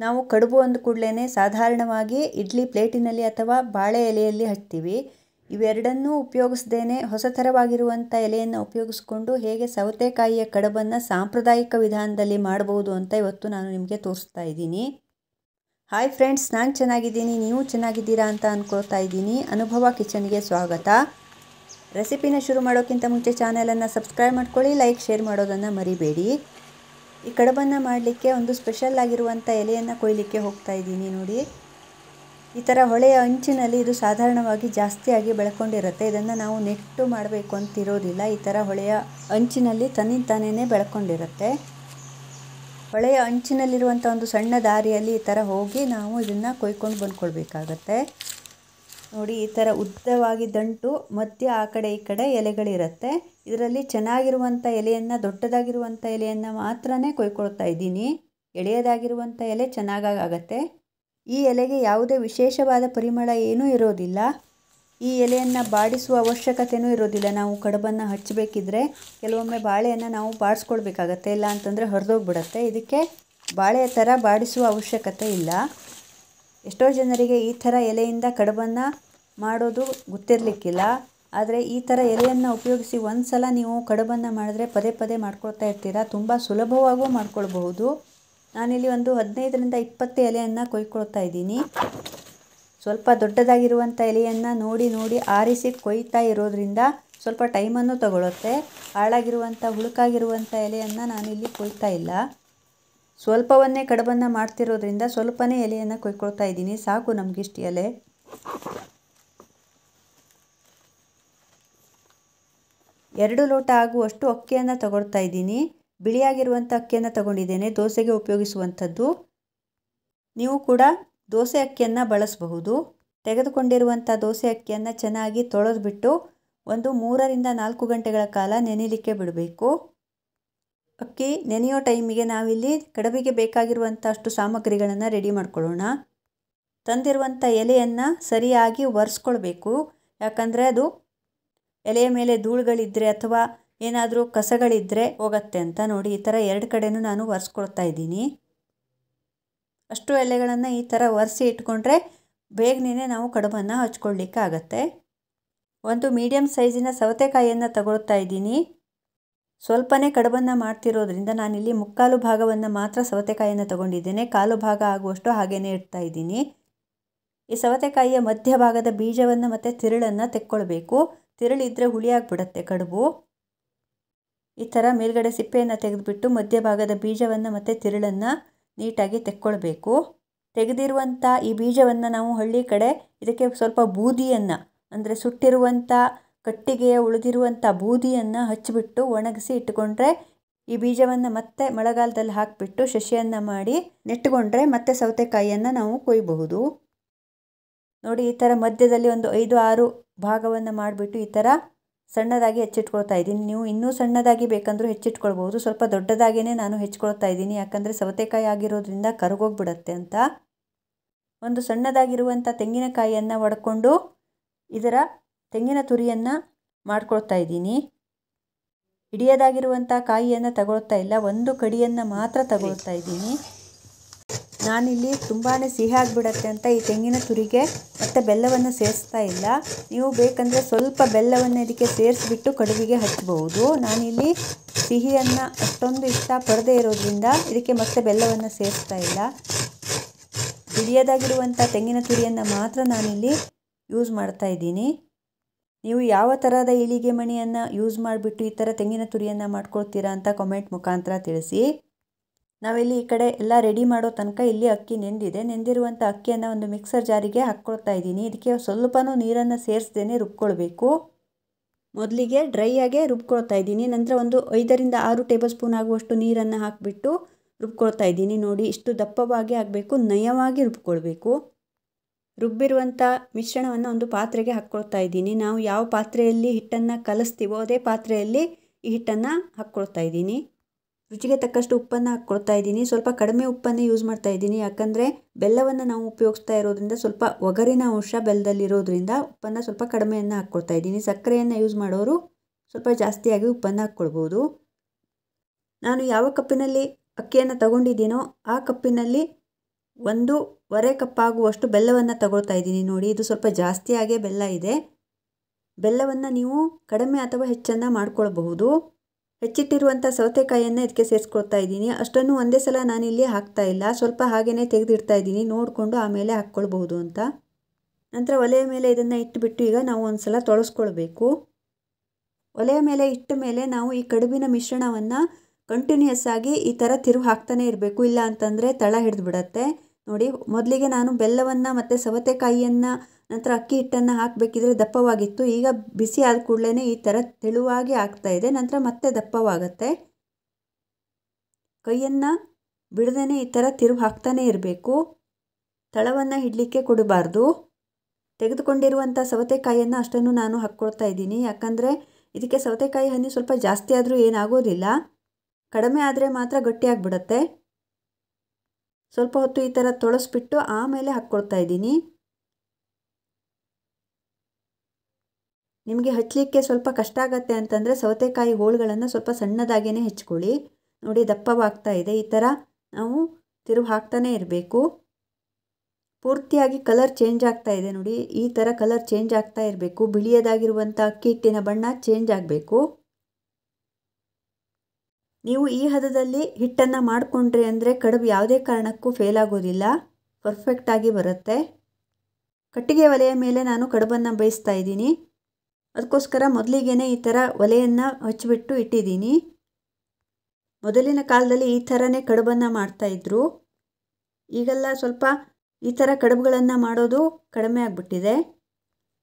ನಾವು ಕಡುಬು ಅಂದ ಕೂಡಲೇ ಸಾಧಾರಣವಾಗಿ ಇಡ್ಲಿ ಪ್ಲೇಟಿನಲ್ಲಿ ಅಥವಾ ಬಾಳೆ ಎಲೆಯಲ್ಲಿ ಹಚ್ತೀವಿ. ಇವೆರಡನ್ನೂ ಉಪಯೋಗಿಸ್ದೇನೆ ಹೊಸ ಥರವಾಗಿರುವಂಥ ಎಲೆಯನ್ನು ಉಪಯೋಗಿಸ್ಕೊಂಡು ಹೇಗೆ ಸೌತೆಕಾಯಿಯ ಕಡುಬನ್ನು ಸಾಂಪ್ರದಾಯಿಕ ವಿಧಾನದಲ್ಲಿ ಮಾಡ್ಬೋದು ಅಂತ ಇವತ್ತು ನಾನು ನಿಮಗೆ ತೋರಿಸ್ತಾ ಇದ್ದೀನಿ. ಹಾಯ್ ಫ್ರೆಂಡ್ಸ್, ನಾನು ಚೆನ್ನಾಗಿದ್ದೀನಿ, ನೀವು ಚೆನ್ನಾಗಿದ್ದೀರಾ ಅಂತ ಅಂದ್ಕೊಳ್ತಾ ಇದ್ದೀನಿ. ಅನುಭವ ಕಿಚನ್ಗೆ ಸ್ವಾಗತ. ರೆಸಿಪಿನ ಶುರು ಮಾಡೋಕ್ಕಿಂತ ಮುಂಚೆ ಚಾನಲನ್ನು ಸಬ್ಸ್ಕ್ರೈಬ್ ಮಾಡ್ಕೊಳ್ಳಿ, ಲೈಕ್ ಶೇರ್ ಮಾಡೋದನ್ನು ಮರಿಬೇಡಿ. ಈ ಕಡುಬನ್ನು ಮಾಡಲಿಕ್ಕೆ ಒಂದು ಸ್ಪೆಷಲ್ ಆಗಿರುವಂಥ ಎಲೆಯನ್ನು ಕೊಯ್ಲಿಕ್ಕೆ ಹೋಗ್ತಾ ಇದ್ದೀನಿ. ನೋಡಿ, ಈ ಥರ ಹೊಳೆಯ ಅಂಚಿನಲ್ಲಿ ಇದು ಸಾಧಾರಣವಾಗಿ ಜಾಸ್ತಿಯಾಗಿ ಬೆಳ್ಕೊಂಡಿರುತ್ತೆ. ಇದನ್ನು ನಾವು ನೆಟ್ಟು ಮಾಡಬೇಕು ಅಂತಿರೋದಿಲ್ಲ. ಈ ಥರ ಹೊಳೆಯ ಅಂಚಿನಲ್ಲಿ ತನ್ನಿಂತಾನೇ ಬೆಳ್ಕೊಂಡಿರುತ್ತೆ. ಹೊಳೆಯ ಅಂಚಿನಲ್ಲಿರುವಂಥ ಒಂದು ಸಣ್ಣ ದಾರಿಯಲ್ಲಿ ಈ ಥರ ಹೋಗಿ ನಾವು ಇದನ್ನು ಕೊಯ್ಕೊಂಡು ಬಂದ್ಕೊಳ್ಬೇಕಾಗತ್ತೆ. ನೋಡಿ, ಈ ಥರ ಉದ್ದವಾಗಿ ದಂಟು, ಮಧ್ಯ ಆ ಕಡೆ ಈ ಕಡೆ ಎಲೆಗಳಿರುತ್ತೆ. ಇದರಲ್ಲಿ ಚೆನ್ನಾಗಿರುವಂಥ ಎಲೆಯನ್ನು, ದೊಡ್ಡದಾಗಿರುವಂಥ ಎಲೆಯನ್ನು ಮಾತ್ರನೇ ಕೊಯ್ಕೊಳ್ತಾ ಇದ್ದೀನಿ. ಎಳೆಯದಾಗಿರುವಂಥ ಎಲೆ ಚೆನ್ನಾಗಾಗತ್ತೆ. ಈ ಎಲೆಗೆ ಯಾವುದೇ ವಿಶೇಷವಾದ ಪರಿಮಳ ಏನೂ ಇರೋದಿಲ್ಲ. ಈ ಎಲೆಯನ್ನು ಬಾಡಿಸುವ ಅವಶ್ಯಕತೆಯೂ ಇರೋದಿಲ್ಲ. ನಾವು ಕಡುಬನ್ನು ಹಚ್ಚಬೇಕಿದ್ರೆ ಕೆಲವೊಮ್ಮೆ ಬಾಳೆಯನ್ನು ನಾವು ಬಾಡಿಸ್ಕೊಳ್ಬೇಕಾಗತ್ತೆ, ಇಲ್ಲ ಅಂತಂದರೆ ಹರಿದೋಗ್ಬಿಡತ್ತೆ. ಇದಕ್ಕೆ ಬಾಳೆಯ ಥರ ಬಾಡಿಸುವ ಅವಶ್ಯಕತೆ ಇಲ್ಲ. ಎಷ್ಟೋ ಜನರಿಗೆ ಈ ಥರ ಎಲೆಯಿಂದ ಕಡುಬನ್ನು ಮಾಡೋದು ಗೊತ್ತಿರಲಿಕ್ಕಿಲ್ಲ. ಆದರೆ ಈ ಥರ ಎಲೆಯನ್ನು ಉಪಯೋಗಿಸಿ ಒಂದು ಸಲ ನೀವು ಕಡುಬನ್ನು ಮಾಡಿದ್ರೆ ಪದೇ ಪದೇ ಮಾಡ್ಕೊಳ್ತಾ ಇರ್ತೀರಾ. ತುಂಬ ಸುಲಭವಾಗೂ ಮಾಡ್ಕೊಳ್ಬಹುದು. ನಾನಿಲ್ಲಿ ಒಂದು 15ರಿಂದ 20 ಎಲೆಯನ್ನು ಕೊಯ್ಕೊಳ್ತಾ ಇದ್ದೀನಿ. ಸ್ವಲ್ಪ ದೊಡ್ಡದಾಗಿರುವಂಥ ಎಲೆಯನ್ನು ನೋಡಿ ಆರಿಸಿ ಕೊಯ್ತಾ ಇರೋದ್ರಿಂದ ಸ್ವಲ್ಪ ಟೈಮನ್ನು ತಗೊಳುತ್ತೆ. ಹಾಳಾಗಿರುವಂಥ, ಹುಳುಕಾಗಿರುವಂಥ ಎಲೆಯನ್ನು ನಾನಿಲ್ಲಿ ಕೊಯ್ತಾ ಇಲ್ಲ. ಸ್ವಲ್ಪವನ್ನೇ ಕಡುಬನ್ನು ಮಾಡ್ತಿರೋದ್ರಿಂದ ಸ್ವಲ್ಪನೇ ಎಲೆಯನ್ನು ಕೊಯ್ಕೊಳ್ತಾ ಇದ್ದೀನಿ. ಸಾಕು ನಮಗಿಷ್ಟು ಎಲೆ. ಎರಡು ಲೋಟ ಆಗುವಷ್ಟು ಅಕ್ಕಿಯನ್ನು ತಗೊಳ್ತಾ ಇದ್ದೀನಿ. ಬಿಳಿಯಾಗಿರುವಂಥ ಅಕ್ಕಿಯನ್ನು ತಗೊಂಡಿದ್ದೇನೆ, ದೋಸೆಗೆ ಉಪಯೋಗಿಸುವಂಥದ್ದು. ನೀವು ಕೂಡ ದೋಸೆ ಅಕ್ಕಿಯನ್ನು ಬಳಸಬಹುದು. ತೆಗೆದುಕೊಂಡಿರುವಂಥ ದೋಸೆ ಅಕ್ಕಿಯನ್ನು ಚೆನ್ನಾಗಿ ತೊಳೆದ್ಬಿಟ್ಟು ಒಂದು 3ರಿಂದ 4 ಗಂಟೆಗಳ ಕಾಲ ನೆನೆಯಲಿಕ್ಕೆ ಬಿಡಬೇಕು. ಅಕ್ಕಿ ನೆನೆಯೋ ಟೈಮಿಗೆ ನಾವಿಲ್ಲಿ ಕಡುಬಿಗೆ ಬೇಕಾಗಿರುವಂಥ ಅಷ್ಟು ಸಾಮಗ್ರಿಗಳನ್ನು ರೆಡಿ ಮಾಡ್ಕೊಳ್ಳೋಣ. ತಂದಿರುವಂಥ ಎಲೆಯನ್ನು ಸರಿಯಾಗಿ ಒರೆಸ್ಕೊಳ್ಬೇಕು. ಯಾಕಂದರೆ ಅದು ಎಲೆಯ ಮೇಲೆ ಧೂಳುಗಳಿದ್ದರೆ ಅಥವಾ ಏನಾದರೂ ಕಸಗಳಿದ್ದರೆ ಹೋಗುತ್ತೆ ಅಂತ. ನೋಡಿ, ಈ ಥರ 2 ಕಡೆನೂ ನಾನು ಒರೆಸ್ಕೊಳ್ತಾ ಇದ್ದೀನಿ. ಅಷ್ಟು ಎಲೆಗಳನ್ನು ಈ ಥರ ಒರೆಸಿ ಇಟ್ಕೊಂಡ್ರೆ ಬೇಗನೆ ನಾವು ಕಡುಬನ್ನು ಹಚ್ಕೊಳ್ಳಿಕ್ಕೆ ಆಗತ್ತೆ. ಒಂದು ಮೀಡಿಯಮ್ ಸೈಜಿನ ಸೌತೆಕಾಯಿಯನ್ನು ತಗೊಳ್ತಾ ಇದ್ದೀನಿ. ಸ್ವಲ್ಪನೇ ಕಡುಬನ್ನು ಮಾಡ್ತಿರೋದ್ರಿಂದ ನಾನಿಲ್ಲಿ 3/4 ಭಾಗವನ್ನು ಮಾತ್ರ ಸೌತೆಕಾಯಿಯನ್ನು ತಗೊಂಡಿದ್ದೇನೆ. 1/4 ಭಾಗ ಆಗುವಷ್ಟು ಹಾಗೇ ಇಡ್ತಾ ಇದ್ದೀನಿ. ಈ ಸೌತೆಕಾಯಿಯ ಮಧ್ಯಭಾಗದ ಬೀಜವನ್ನು ಮತ್ತು ತಿರುಳನ್ನು ತೆಕ್ಕೊಳ್ಬೇಕು. ತಿರುಳಿದ್ರೆ ಹುಳಿಯಾಗಿಬಿಡುತ್ತೆ ಕಡುಬು. ಈ ಥರ ಮೇಲ್ಗಡೆ ಸಿಪ್ಪೆಯನ್ನು ತೆಗೆದುಬಿಟ್ಟು ಮಧ್ಯಭಾಗದ ಬೀಜವನ್ನು ಮತ್ತು ತಿರುಳನ್ನು ನೀಟಾಗಿ ತೆಕ್ಕೊಳ್ಬೇಕು. ತೆಗೆದಿರುವಂಥ ಈ ಬೀಜವನ್ನು ನಾವು ಹಳ್ಳಿ ಕಡೆ ಇದಕ್ಕೆ ಸ್ವಲ್ಪ ಬೂದಿಯನ್ನು, ಅಂದರೆ ಸುಟ್ಟಿರುವಂಥ ಕಟ್ಟಿಗೆಯ ಉಳಿದಿರುವಂಥ ಬೂದಿಯನ್ನು ಹಚ್ಚಿಬಿಟ್ಟು ಒಣಗಿಸಿ ಇಟ್ಟುಕೊಂಡ್ರೆ, ಈ ಬೀಜವನ್ನು ಮತ್ತೆ ಮಳೆಗಾಲದಲ್ಲಿ ಹಾಕಿಬಿಟ್ಟು ಸಸಿಯನ್ನು ಮಾಡಿ ನೆಟ್ಟುಕೊಂಡ್ರೆ ಮತ್ತೆ ಸೌತೆಕಾಯಿಯನ್ನು ನಾವು ಕೊಯ್ಯಬಹುದು. ನೋಡಿ, ಈ ಥರ ಮಧ್ಯದಲ್ಲಿ ಒಂದು 5-6 ಭಾಗವನ್ನು ಮಾಡಿಬಿಟ್ಟು ಈ ಥರ ಸಣ್ಣದಾಗಿ ಹೆಚ್ಚಿಟ್ಕೊಳ್ತಾ ಇದ್ದೀನಿ. ನೀವು ಇನ್ನೂ ಸಣ್ಣದಾಗಿ ಬೇಕಂದ್ರೂ ಹೆಚ್ಚಿಟ್ಕೊಳ್ಬೋದು. ಸ್ವಲ್ಪ ದೊಡ್ಡದಾಗಿಯೇ ನಾನು ಹೆಚ್ಚಿಕೊಳ್ತಾ ಇದ್ದೀನಿ, ಯಾಕಂದರೆ ಸೌತೆಕಾಯಿ ಆಗಿರೋದ್ರಿಂದ ಕರಗೋಗ್ಬಿಡತ್ತೆ ಅಂತ. ಒಂದು ಸಣ್ಣದಾಗಿರುವಂಥ ತೆಂಗಿನಕಾಯಿಯನ್ನು ಒಡ್ಕೊಂಡು ಇದರ ತೆಂಗಿನ ತುರಿಯನ್ನು ಮಾಡ್ಕೊಳ್ತಾ ಇದ್ದೀನಿ. ಹಿಡಿಯದಾಗಿರುವಂಥ ಕಾಯಿಯನ್ನು ತಗೊಳ್ತಾ ಇಲ್ಲ, ಒಂದು ಕಡಿಯನ್ನು ಮಾತ್ರ ತಗೊಳ್ತಾ ಇದ್ದೀನಿ. ನಾನಿಲ್ಲಿ ತುಂಬಾ ಸಿಹಿ ಆಗಿಬಿಡತ್ತೆ ಅಂತ ಈ ತೆಂಗಿನ ತುರಿಗೆ ಮತ್ತು ಬೆಲ್ಲವನ್ನು ಸೇರಿಸ್ತಾ ಇಲ್ಲ. ನೀವು ಬೇಕಂದರೆ ಸ್ವಲ್ಪ ಬೆಲ್ಲವನ್ನು ಇದಕ್ಕೆ ಸೇರಿಸ್ಬಿಟ್ಟು ಕಡುಬಿಗೆ ಹಚ್ಚಬಹುದು. ನಾನಿಲ್ಲಿ ಸಿಹಿಯನ್ನು ಅಷ್ಟೊಂದು ಇಷ್ಟಪಡದೇ ಇರೋದ್ರಿಂದ ಇದಕ್ಕೆ ಮತ್ತೆ ಬೆಲ್ಲವನ್ನು ಸೇರಿಸ್ತಾ ಇಲ್ಲ. ಹಿಡಿಯದಾಗಿರುವಂಥ ತೆಂಗಿನ ತುರಿಯನ್ನು ಮಾತ್ರ ನಾನಿಲ್ಲಿ ಯೂಸ್ ಮಾಡ್ತಾ ಇದ್ದೀನಿ. ನೀವು ಯಾವ ಥರದ ಈಳಿಗೆ ಮಣಿಯನ್ನು ಯೂಸ್ ಮಾಡಿಬಿಟ್ಟು ಈ ಥರ ತೆಂಗಿನ ತುರಿಯನ್ನು ಮಾಡ್ಕೊಳ್ತೀರಾ ಅಂತ ಕಾಮೆಂಟ್ ಮುಖಾಂತರ ತಿಳಿಸಿ. ನಾವಿಲ್ಲಿ ಈ ಕಡೆ ಎಲ್ಲ ರೆಡಿ ಮಾಡೋ ತನಕ ಇಲ್ಲಿ ಅಕ್ಕಿ ನೆಂದಿದೆ. ನೆಂದಿರುವಂಥ ಅಕ್ಕಿಯನ್ನು ಒಂದು ಮಿಕ್ಸರ್ ಜಾರಿಗೆ ಹಾಕ್ಕೊಳ್ತಾ ಇದ್ದೀನಿ. ಇದಕ್ಕೆ ಸ್ವಲ್ಪನೂ ನೀರನ್ನು ಸೇರಿಸ್ದೇ ರುಬ್ಕೊಳ್ಬೇಕು. ಮೊದಲಿಗೆ ಡ್ರೈಯಾಗೆ ರುಬ್ಕೊಳ್ತಾ ಇದ್ದೀನಿ. ನಂತರ ಒಂದು 5ರಿಂದ 6 ಟೇಬಲ್ ಸ್ಪೂನ್ ಆಗುವಷ್ಟು ನೀರನ್ನು ಹಾಕಿಬಿಟ್ಟು ರುಬ್ಕೊಳ್ತಾ ಇದ್ದೀನಿ. ನೋಡಿ, ಇಷ್ಟು ದಪ್ಪವಾಗಿ ಆಗಬೇಕು, ನಯವಾಗಿ ರುಬ್ಕೊಳ್ಬೇಕು. ರುಬ್ಬಿರುವಂಥ ಮಿಶ್ರಣವನ್ನು ಒಂದು ಪಾತ್ರೆಗೆ ಹಾಕ್ಕೊಳ್ತಾ ಇದ್ದೀನಿ. ನಾವು ಯಾವ ಪಾತ್ರೆಯಲ್ಲಿ ಹಿಟ್ಟನ್ನು ಕಲಿಸ್ತೀವೋ ಅದೇ ಪಾತ್ರೆಯಲ್ಲಿ ಈ ಹಿಟ್ಟನ್ನು ಹಾಕ್ಕೊಳ್ತಾ ಇದ್ದೀನಿ. ರುಚಿಗೆ ತಕ್ಕಷ್ಟು ಉಪ್ಪನ್ನು ಹಾಕ್ಕೊಳ್ತಾ ಇದ್ದೀನಿ. ಸ್ವಲ್ಪ ಕಡಿಮೆ ಉಪ್ಪನ್ನು ಯೂಸ್ ಮಾಡ್ತಾ ಇದ್ದೀನಿ, ಯಾಕಂದರೆ ಬೆಲ್ಲವನ್ನು ನಾವು ಉಪಯೋಗಿಸ್ತಾ ಇರೋದ್ರಿಂದ ಸ್ವಲ್ಪ ಒಗರಿನ ಅಂಶ ಬೆಲ್ಲದಲ್ಲಿರೋದ್ರಿಂದ ಉಪ್ಪನ್ನು ಸ್ವಲ್ಪ ಕಡಿಮೆಯನ್ನು ಹಾಕ್ಕೊಳ್ತಾ ಇದ್ದೀನಿ. ಸಕ್ಕರೆಯನ್ನು ಯೂಸ್ ಮಾಡೋರು ಸ್ವಲ್ಪ ಜಾಸ್ತಿಯಾಗಿ ಉಪ್ಪನ್ನು ಹಾಕ್ಕೊಳ್ಬೋದು. ನಾನು ಯಾವ ಕಪ್ಪಿನಲ್ಲಿ ಅಕ್ಕಿಯನ್ನು ತಗೊಂಡಿದ್ದೀನೋ ಆ ಕಪ್ಪಿನಲ್ಲಿ 1.5 ಕಪ್ ಆಗುವಷ್ಟು ಬೆಲ್ಲವನ್ನು ತಗೊಳ್ತಾ ಇದ್ದೀನಿ. ನೋಡಿ, ಇದು ಸ್ವಲ್ಪ ಜಾಸ್ತಿಯಾಗೇ ಬೆಲ್ಲ ಇದೆ. ಬೆಲ್ಲವನ್ನು ನೀವು ಕಡಿಮೆ ಅಥವಾ ಹೆಚ್ಚನ್ನು ಮಾಡ್ಕೊಳ್ಬಹುದು. ಹೆಚ್ಚಿಟ್ಟಿರುವಂಥ ಸೌತೆಕಾಯಿಯನ್ನು ಇದಕ್ಕೆ ಸೇರಿಸ್ಕೊಳ್ತಾ ಇದ್ದೀನಿ. ಅಷ್ಟನ್ನು ಒಂದೇ ಸಲ ನಾನಿಲ್ಲಿ ಹಾಕ್ತಾ ಇಲ್ಲ, ಸ್ವಲ್ಪ ಹಾಗೆಯೇ ತೆಗೆದಿಡ್ತಾ ಇದ್ದೀನಿ, ನೋಡಿಕೊಂಡು ಆಮೇಲೆ ಹಾಕ್ಕೊಳ್ಬಹುದು ಅಂತ. ನಂತರ ಒಲೆಯ ಮೇಲೆ ಇದನ್ನು ಇಟ್ಟುಬಿಟ್ಟು ಈಗ ನಾವು ಒಂದು ಸಲ ತೊಳೆಸ್ಕೊಳ್ಬೇಕು. ಒಲೆಯ ಮೇಲೆ ಇಟ್ಟ ಮೇಲೆ ನಾವು ಈ ಕಡುಬಿನ ಮಿಶ್ರಣವನ್ನು ಕಂಟಿನ್ಯೂಯಸ್ ಆಗಿ ಈ ಥರ ತಿರುವು ಹಾಕ್ತಾನೆ ಇರಬೇಕು, ಇಲ್ಲ ಅಂತಂದರೆ ತಳ ಹಿಡಿದು ಬಿಡುತ್ತೆ. ನೋಡಿ, ಮೊದಲಿಗೆ ನಾನು ಬೆಲ್ಲವನ್ನು ಮತ್ತು ಸೌತೆಕಾಯಿಯನ್ನು ನಂತರ ಅಕ್ಕಿ ಹಿಟ್ಟನ್ನು ಹಾಕಬೇಕಿದ್ರೆ ದಪ್ಪವಾಗಿತ್ತು. ಈಗ ಬಿಸಿ ಆದ ಕೂಡಲೇ ಈ ಥರ ತೆಳುವಾಗಿ ಆಗ್ತಾ ಇದೆ, ನಂತರ ಮತ್ತೆ ದಪ್ಪವಾಗುತ್ತೆ. ಕೈಯನ್ನು ಬಿಡದೇ ಈ ಥರ ತಿರುವು ಹಾಕ್ತಾನೆ ಇರಬೇಕು, ತಳವನ್ನು ಹಿಡಲಿಕ್ಕೆ ಕೊಡಬಾರ್ದು. ತೆಗೆದುಕೊಂಡಿರುವಂಥ ಸೌತೆಕಾಯಿಯನ್ನು ಅಷ್ಟನ್ನು ನಾನು ಹಾಕ್ಕೊಳ್ತಾ ಇದ್ದೀನಿ, ಯಾಕಂದರೆ ಇದಕ್ಕೆ ಸೌತೆಕಾಯಿ ಹನಿ ಸ್ವಲ್ಪ ಜಾಸ್ತಿ ಆದರೂ ಏನಾಗೋದಿಲ್ಲ, ಕಡಿಮೆ ಆದರೆ ಮಾತ್ರ ಗಟ್ಟಿಯಾಗಿಬಿಡುತ್ತೆ. ಸ್ವಲ್ಪ ಹೊತ್ತು ಈ ಥರ ತೊಳೆಸ್ಬಿಟ್ಟು ಆಮೇಲೆ ಹಾಕ್ಕೊಳ್ತಾ ಇದ್ದೀನಿ. ನಿಮಗೆ ಹಚ್ಚಲಿಕ್ಕೆ ಸ್ವಲ್ಪ ಕಷ್ಟ ಆಗುತ್ತೆ ಅಂತಂದರೆ ಸೌತೆಕಾಯಿ ಹೋಳುಗಳನ್ನು ಸ್ವಲ್ಪ ಸಣ್ಣದಾಗೇ ಹೆಚ್ಕೊಳ್ಳಿ. ನೋಡಿ, ದಪ್ಪವಾಗ್ತಾ ಇದೆ. ಈ ಥರ ನಾವು ತಿರುವು ಹಾಕ್ತಾನೆ ಇರಬೇಕು. ಪೂರ್ತಿಯಾಗಿ ಕಲರ್ ಚೇಂಜ್ ಆಗ್ತಾ ಇದೆ. ನೋಡಿ, ಈ ಥರ ಕಲರ್ ಚೇಂಜ್ ಆಗ್ತಾ ಇರಬೇಕು. ಬಿಳಿಯದಾಗಿರುವಂಥ ಅಕ್ಕಿ ಹಿಟ್ಟಿನ ಬಣ್ಣ ಚೇಂಜ್ ಆಗಬೇಕು. ನೀವು ಈ ಹದದಲ್ಲಿ ಹಿಟ್ಟನ್ನು ಮಾಡಿಕೊಂಡ್ರಿ ಅಂದರೆ ಕಡುಬು ಯಾವುದೇ ಕಾರಣಕ್ಕೂ ಫೇಲ್ ಆಗೋದಿಲ್ಲ, ಪರ್ಫೆಕ್ಟಾಗಿ ಬರುತ್ತೆ. ಕಟ್ಟಿಗೆ ಒಲೆಯ ಮೇಲೆ ನಾನು ಕಡುಬನ್ನು ಬೇಯಿಸ್ತಾ ಇದ್ದೀನಿ. ಅದಕ್ಕೋಸ್ಕರ ಮೊದಲಿಗೆ ಈ ಥರ ಒಲೆಯನ್ನು ಹಚ್ಚಿಬಿಟ್ಟು ಇಟ್ಟಿದ್ದೀನಿ. ಮೊದಲಿನ ಕಾಲದಲ್ಲಿ ಈ ಥರನೇ ಕಡುಬನ್ನು ಮಾಡ್ತಾಯಿದ್ರು. ಈಗೆಲ್ಲ ಸ್ವಲ್ಪ ಈ ಥರ ಕಡುಬುಗಳನ್ನು ಮಾಡೋದು ಕಡಿಮೆ ಆಗಿಬಿಟ್ಟಿದೆ.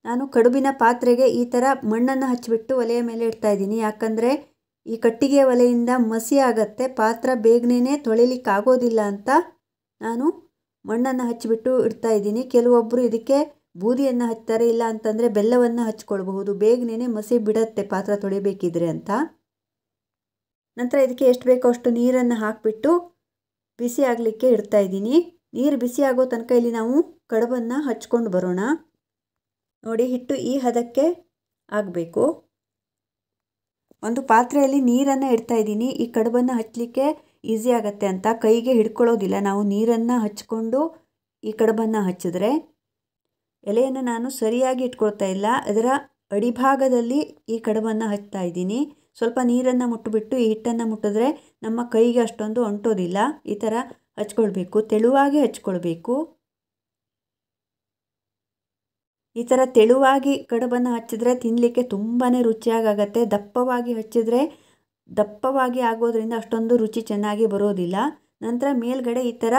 ನಾನು ಕಡುಬಿನ ಪಾತ್ರೆಗೆ ಈ ಥರ ಮಣ್ಣನ್ನು ಹಚ್ಚಿಬಿಟ್ಟು ಒಲೆಯ ಮೇಲೆ ಇಡ್ತಾ ಇದ್ದೀನಿ, ಯಾಕಂದರೆ ಈ ಕಟ್ಟಿಗೆ ಒಲೆಯಿಂದ ಮಸಿ ಆಗುತ್ತೆ, ಪಾತ್ರ ಬೇಗನೆ ತೊಳಿಲಿಕ್ಕಾಗೋದಿಲ್ಲ ಅಂತ ನಾನು ಮಣ್ಣನ್ನು ಹಚ್ಚಿಬಿಟ್ಟು ಇಡ್ತಾ ಇದ್ದೀನಿ. ಕೆಲವೊಬ್ಬರು ಇದಕ್ಕೆ ಬೂದಿಯನ್ನು ಹಚ್ತಾರೆ, ಇಲ್ಲ ಅಂತಂದರೆ ಬೆಲ್ಲವನ್ನು ಹಚ್ಕೊಳ್ಬಹುದು, ಬೇಗನೆ ಮಸಿ ಬಿಡುತ್ತೆ ಪಾತ್ರ ತೊಳಿಬೇಕಿದ್ರೆ ಅಂತ. ನಂತರ ಇದಕ್ಕೆ ಎಷ್ಟು ಬೇಕೋ ಅಷ್ಟು ನೀರನ್ನು ಹಾಕಿಬಿಟ್ಟು ಬಿಸಿ ಆಗಲಿಕ್ಕೆ ಇಡ್ತಾ ಇದ್ದೀನಿ. ನೀರು ಬಿಸಿ ಆಗೋ ತನಕ ಇಲ್ಲಿ ನಾವು ಕಡುಬನ್ನು ಹಚ್ಕೊಂಡು ಬರೋಣ. ನೋಡಿ, ಹಿಟ್ಟು ಈ ಹದಕ್ಕೆ ಆಗಬೇಕು. ಒಂದು ಪಾತ್ರೆಯಲ್ಲಿ ನೀರನ್ನು ಇಡ್ತಾ ಇದ್ದೀನಿ. ಈ ಕಡುಬನ್ನು ಹಚ್ಚಲಿಕ್ಕೆ ಈಸಿ ಆಗುತ್ತೆ ಅಂತ, ಕೈಗೆ ಹಿಡ್ಕೊಳ್ಳೋದಿಲ್ಲ. ನಾವು ನೀರನ್ನು ಹಚ್ಕೊಂಡು ಈ ಕಡುಬನ್ನು ಹಚ್ಚಿದ್ರೆ, ಎಲೆಯನ್ನು ನಾನು ಸರಿಯಾಗಿ ಇಟ್ಕೊಳ್ತಾ ಇಲ್ಲ, ಅದರ ಅಡಿಭಾಗದಲ್ಲಿ ಈ ಕಡುಬನ್ನು ಹಚ್ತಾ ಇದ್ದೀನಿ. ಸ್ವಲ್ಪ ನೀರನ್ನು ಮುಟ್ಟಿಬಿಟ್ಟು ಈ ಹಿಟ್ಟನ್ನು ಮುಟ್ಟಿದ್ರೆ ನಮ್ಮ ಕೈಗೆ ಅಷ್ಟೊಂದು ಅಂಟೋದಿಲ್ಲ. ಈ ಥರ ಹಚ್ಕೊಳ್ಬೇಕು, ತೆಳುವಾಗಿ ಹಚ್ಕೊಳ್ಬೇಕು. ಈ ಥರ ತೆಳುವಾಗಿ ಕಡುಬನ್ನು ಹಚ್ಚಿದ್ರೆ ತಿನ್ನಲಿಕ್ಕೆ ತುಂಬಾ ರುಚಿಯಾಗತ್ತೆ. ದಪ್ಪವಾಗಿ ಹಚ್ಚಿದ್ರೆ ದಪ್ಪವಾಗಿ ಆಗೋದ್ರಿಂದ ಅಷ್ಟೊಂದು ರುಚಿ ಚೆನ್ನಾಗಿ ಬರೋದಿಲ್ಲ. ನಂತರ ಮೇಲ್ಗಡೆ ಈ ಥರ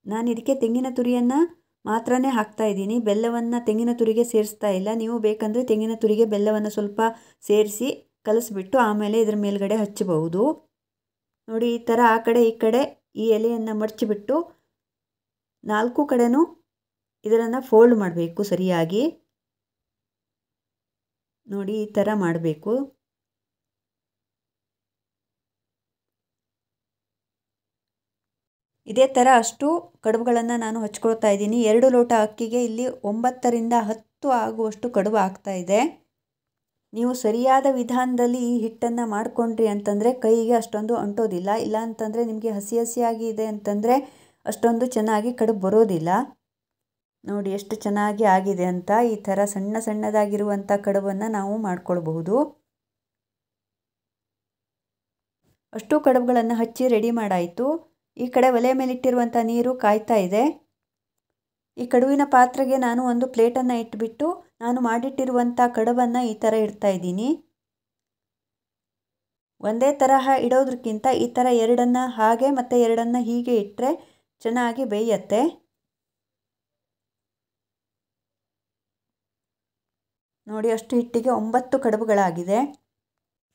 ನಾನು ಇದಕ್ಕೆ ತೆಂಗಿನ ತುರಿಯನ್ನು ಮಾತ್ರನೇ ಹಾಕ್ತಾ ಇದ್ದೀನಿ, ಬೆಲ್ಲವನ್ನು ತೆಂಗಿನ ತುರಿಗೆ ಸೇರಿಸ್ತಾ ಇಲ್ಲ. ನೀವು ಬೇಕಂದರೆ ತೆಂಗಿನ ತುರಿಗೆ ಬೆಲ್ಲವನ್ನು ಸ್ವಲ್ಪ ಸೇರಿಸಿ ಕಲಿಸ್ಬಿಟ್ಟು ಆಮೇಲೆ ಇದ್ರ ಮೇಲ್ಗಡೆ ಹಚ್ಚಬಹುದು. ನೋಡಿ, ಈ ಥರ ಆ ಕಡೆ ಈ ಕಡೆ ಈ ಎಲೆಯನ್ನು ಮಡಚಿಬಿಟ್ಟು 4 ಕಡೆನೂ ಇದನ್ನು ಫೋಲ್ಡ್ ಮಾಡಬೇಕು ಸರಿಯಾಗಿ. ನೋಡಿ, ಈ ಥರ ಮಾಡಬೇಕು. ಇದೇ ಥರ ಅಷ್ಟು ಕಡುಬುಗಳನ್ನು ನಾನು ಹಚ್ಕೊಳ್ತಾ ಇದ್ದೀನಿ. 2 ಲೋಟ ಅಕ್ಕಿಗೆ ಇಲ್ಲಿ 9 ರಿಂದ 10 ಆಗುವಷ್ಟು ಕಡುಬು ಆಗ್ತಾ ಇದೆ. ನೀವು ಸರಿಯಾದ ವಿಧಾನದಲ್ಲಿ ಈ ಹಿಟ್ಟನ್ನು ಮಾಡಿಕೊಂಡ್ರಿ ಅಂತಂದರೆ ಕೈಗೆ ಅಷ್ಟೊಂದು ಅಂಟೋದಿಲ್ಲ. ಇಲ್ಲ ಅಂತಂದರೆ ನಿಮಗೆ ಹಸಿ ಹಸಿಯಾಗಿ ಇದೆ ಅಂತಂದರೆ ಅಷ್ಟೊಂದು ಚೆನ್ನಾಗಿ ಕಡುಬು ಬರೋದಿಲ್ಲ. ನೋಡಿ ಎಷ್ಟು ಚೆನ್ನಾಗಿ ಆಗಿದೆ ಅಂತ. ಈ ಥರ ಸಣ್ಣ ಸಣ್ಣದಾಗಿರುವಂಥ ಕಡುಬನ್ನು ನಾವು ಮಾಡ್ಕೊಳ್ಬಹುದು. ಅಷ್ಟು ಕಡುಬುಗಳನ್ನು ಹಚ್ಚಿ ರೆಡಿ ಮಾಡಾಯಿತು. ಈ ಕಡೆ ಒಲೆ ಮೇಲಿಟ್ಟಿರುವಂಥ ನೀರು ಕಾಯ್ತಾ ಇದೆ. ಈ ಕಡುಬಿನ ಪಾತ್ರೆಗೆ ನಾನು ಒಂದು ಪ್ಲೇಟನ್ನು ಇಟ್ಬಿಟ್ಟು ನಾನು ಮಾಡಿಟ್ಟಿರುವಂಥ ಕಡುಬನ್ನು ಈ ಥರ ಇಡ್ತಾ ಇದ್ದೀನಿ. ಒಂದೇ ತರಹ ಇಡೋದಕ್ಕಿಂತ ಈ ಥರ 2 ಹಾಗೆ ಮತ್ತು 2 ಹೀಗೆ ಇಟ್ಟರೆ ಚೆನ್ನಾಗಿ ಬೇಯುತ್ತೆ. ನೋಡಿ, ಅಷ್ಟು ಹಿಟ್ಟಿಗೆ 9 ಕಡುಬುಗಳಾಗಿದೆ.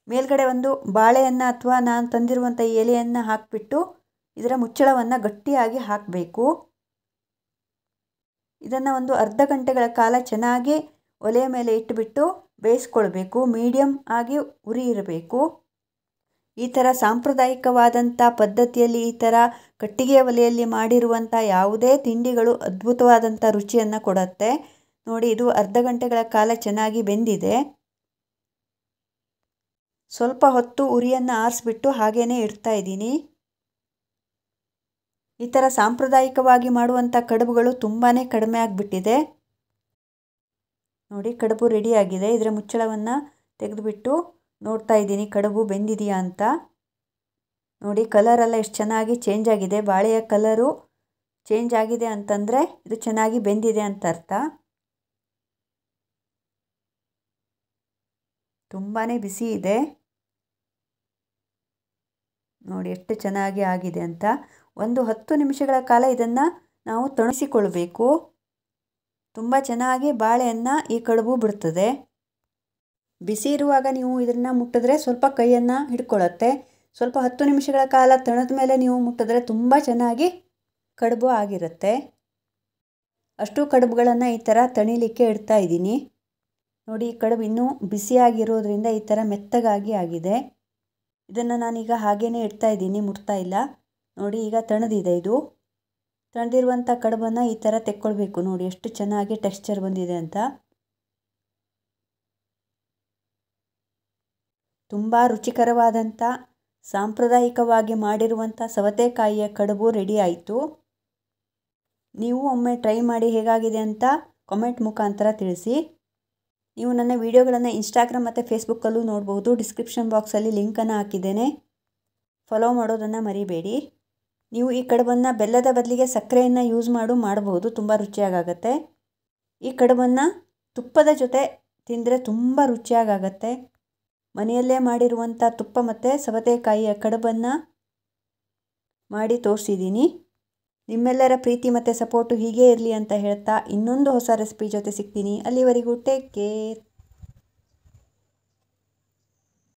ಮೇಲ್ಗಡೆ ಒಂದು ಬಾಳೆಯನ್ನು ಅಥವಾ ನಾನು ತಂದಿರುವಂಥ ಎಲೆಯನ್ನು ಹಾಕಿಬಿಟ್ಟು ಇದರ ಮುಚ್ಚಳವನ್ನು ಗಟ್ಟಿಯಾಗಿ ಹಾಕಬೇಕು. ಇದನ್ನು ಒಂದು ಅರ್ಧ ಗಂಟೆಗಳ ಕಾಲ ಚೆನ್ನಾಗಿ ಒಲೆಯ ಮೇಲೆ ಇಟ್ಟುಬಿಟ್ಟು ಬೇಯಿಸ್ಕೊಳ್ಬೇಕು. ಮೀಡಿಯಮ್ ಆಗಿ ಉರಿ ಇರಬೇಕು. ಈ ಥರ ಸಾಂಪ್ರದಾಯಿಕವಾದಂಥ ಪದ್ಧತಿಯಲ್ಲಿ ಈ ಥರ ಕಟ್ಟಿಗೆ ಒಲೆಯಲ್ಲಿ ಮಾಡಿರುವಂಥ ಯಾವುದೇ ತಿಂಡಿಗಳು ಅದ್ಭುತವಾದಂಥ ರುಚಿಯನ್ನು ಕೊಡುತ್ತೆ. ನೋಡಿ, ಇದು ಅರ್ಧ ಗಂಟೆಗಳ ಕಾಲ ಚೆನ್ನಾಗಿ ಬೆಂದಿದೆ. ಸ್ವಲ್ಪ ಹೊತ್ತು ಉರಿಯನ್ನು ಆರಿಸ್ಬಿಟ್ಟು ಹಾಗೇ ಇಡ್ತಾ ಇದ್ದೀನಿ. ಈ ಥರ ಸಾಂಪ್ರದಾಯಿಕವಾಗಿ ಮಾಡುವಂಥ ಕಡುಬುಗಳು ತುಂಬಾ ಕಡಿಮೆ ಆಗಿಬಿಟ್ಟಿದೆ. ನೋಡಿ ಕಡುಬು ರೆಡಿಯಾಗಿದೆ. ಇದರ ಮುಚ್ಚಳವನ್ನು ತೆಗೆದುಬಿಟ್ಟು ನೋಡ್ತಾ ಇದ್ದೀನಿ ಕಡುಬು ಬೆಂದಿದೆಯಾ ಅಂತ. ನೋಡಿ ಕಲರೆಲ್ಲ ಎಷ್ಟು ಚೆನ್ನಾಗಿ ಚೇಂಜ್ ಆಗಿದೆ. ಬಾಳೆಯ ಕಲರು ಚೇಂಜ್ ಆಗಿದೆ ಅಂತಂದರೆ ಇದು ಚೆನ್ನಾಗಿ ಬೆಂದಿದೆ ಅಂತ ಅರ್ಥ. ತುಂಬಾ ಬಿಸಿ ಇದೆ. ನೋಡಿ ಎಷ್ಟು ಚೆನ್ನಾಗಿ ಆಗಿದೆ ಅಂತ. ಒಂದು 10 ನಿಮಿಷಗಳ ಕಾಲ ಇದನ್ನು ನಾವು ತಣಿಸಿಕೊಳ್ಬೇಕು. ತುಂಬ ಚೆನ್ನಾಗಿ ಬಾಳೆಯನ್ನು ಈ ಕಡುಬು ಬಿಡ್ತದೆ. ಬಿಸಿ ಇರುವಾಗ ನೀವು ಇದನ್ನು ಮುಟ್ಟಿದ್ರೆ ಸ್ವಲ್ಪ ಕೈಯನ್ನು ಹಿಡ್ಕೊಳ್ಳುತ್ತೆ. ಸ್ವಲ್ಪ 10 ನಿಮಿಷಗಳ ಕಾಲ ತಣದ ಮೇಲೆ ನೀವು ಮುಟ್ಟಿದ್ರೆ ತುಂಬ ಚೆನ್ನಾಗಿ ಕಡುಬು ಆಗಿರುತ್ತೆ. ಅಷ್ಟು ಕಡುಬುಗಳನ್ನು ಈ ಥರ ತಣಿಲಿಕ್ಕೆ ಇಡ್ತಾ ಇದ್ದೀನಿ. ನೋಡಿ ಈ ಕಡುಬು ಇನ್ನೂ ಬಿಸಿಯಾಗಿರೋದ್ರಿಂದ ಈ ಥರ ಮೆತ್ತಗಾಗಿ ಆಗಿದೆ. ಇದನ್ನು ನಾನೀಗ ಹಾಗೇ ಇಡ್ತಾ ಇದ್ದೀನಿ, ಮುಟ್ತಾ ಇಲ್ಲ. ನೋಡಿ ಈಗ ತಣದಿದೆ. ಇದು ತಣದಿರುವಂಥ ಕಡುಬನ್ನು ಈ ಥರ ತೆಕ್ಕೊಳ್ಬೇಕು. ನೋಡಿ ಎಷ್ಟು ಚೆನ್ನಾಗಿ ಟೆಕ್ಸ್ಚರ್ ಬಂದಿದೆ ಅಂತ. ತುಂಬ ರುಚಿಕರವಾದಂಥ ಸಾಂಪ್ರದಾಯಿಕವಾಗಿ ಮಾಡಿರುವಂಥ ಸವತೆಕಾಯಿಯ ಕಡುಬು ರೆಡಿ ಆಯಿತು. ನೀವು ಒಮ್ಮೆ ಟ್ರೈ ಮಾಡಿ ಹೇಗಾಗಿದೆ ಅಂತ ಕಾಮೆಂಟ್ ಮುಖಾಂತರ ತಿಳಿಸಿ. ನೀವು ನನ್ನ ವಿಡಿಯೋಗಳನ್ನು ಇನ್ಸ್ಟಾಗ್ರಾಮ್ ಮತ್ತು ಫೇಸ್ಬುಕ್ಕಲ್ಲೂ ನೋಡ್ಬೋದು. ಡಿಸ್ಕ್ರಿಪ್ಷನ್ ಬಾಕ್ಸಲ್ಲಿ ಲಿಂಕನ್ನು ಹಾಕಿದ್ದೇನೆ, ಫಾಲೋ ಮಾಡೋದನ್ನು ಮರಿಬೇಡಿ. ನೀವು ಈ ಕಡುಬನ್ನು ಬೆಲ್ಲದ ಬದಲಿಗೆ ಸಕ್ಕರೆಯನ್ನು ಯೂಸ್ ಮಾಡಬಹುದು, ತುಂಬ ರುಚಿಯಾಗತ್ತೆ. ಈ ಕಡುಬನ್ನು ತುಪ್ಪದ ಜೊತೆ ತಿಂದರೆ ತುಂಬ ರುಚಿಯಾಗತ್ತೆ. ಮನೆಯಲ್ಲೇ ಮಾಡಿರುವಂಥ ತುಪ್ಪ ಮತ್ತು ಸವತೆಕಾಯಿಯ ಕಡುಬನ್ನು ಮಾಡಿ ತೋರಿಸಿದ್ದೀನಿ. ನಿಮ್ಮೆಲ್ಲರ ಪ್ರೀತಿ ಮತ್ತು ಸಪೋರ್ಟು ಹೀಗೇ ಇರಲಿ ಅಂತ ಹೇಳ್ತಾ ಇನ್ನೊಂದು ಹೊಸ ರೆಸಿಪಿ ಜೊತೆ ಸಿಗ್ತೀನಿ. ಅಲ್ಲಿವರೆಗೂ ಟೇಕ್ ಕೇರ್.